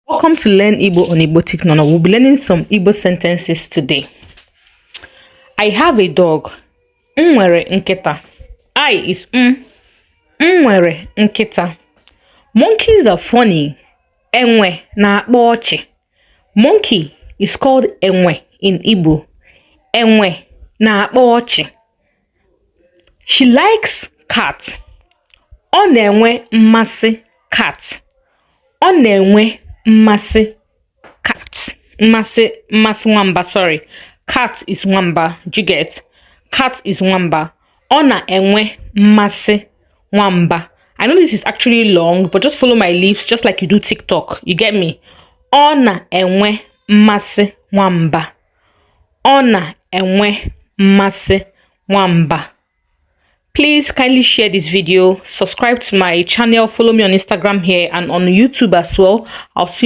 Welcome to Learn Igbo on Igbo Techno. We'll be learning some Igbo sentences today. I have a dog. Nwere nkịta. I is nwere nkịta. Monkeys are funny. Enwe na-akpa ọchị. Monkey is called enwe in Igbo. Enwe na-akpa ọchị. She likes cat. Ọ na-enwe mmasị cat. Ọ na-enwe mmasị cat. Mmasị nwamba, sorry. Cat is nwamba. Do you get? Cat is nwamba. Ọ na-enwe mmasị nwamba. I know this is actually long, but just follow my lips just like you do TikTok. You get me? Ọ na-enwe mmasị nwamba. Ọ na-enwe mmasị nwamba. Please kindly share this video, subscribe to my channel, follow me on Instagram here and on YouTube as well. I'll see you